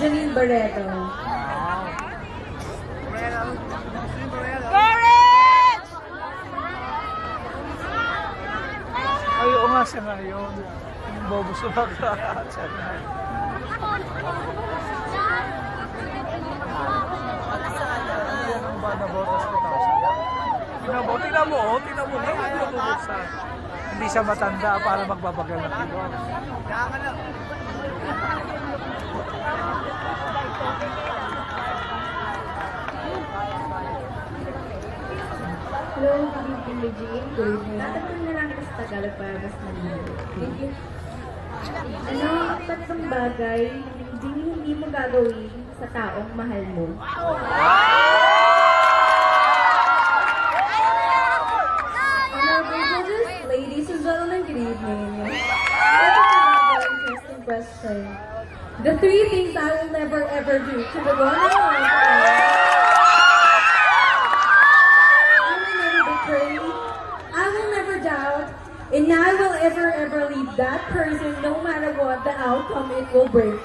Janine Barreto. Courage! Ay, oo nga siya nga yun. Yung bobo sumak siya nga. Yan ang ba na botas ko tapos. Tingnan mo na yung nabubuksan. Hindi siya matanda para magbabagal ng iba. Hello, good evening, Regine. Good evening. Tatanong na lang sa Tagalog para mas malinaw. Thank you. Ano ang tatlong bagay na hindi mo gagawin sa taong mahal mo? Honorable judges, ladies and gentlemen, good evening. That is a very interesting question. The three things I will never ever do to the one I love. I will never betray. I will never doubt. And I will ever leave that person no matter what the outcome it will bring.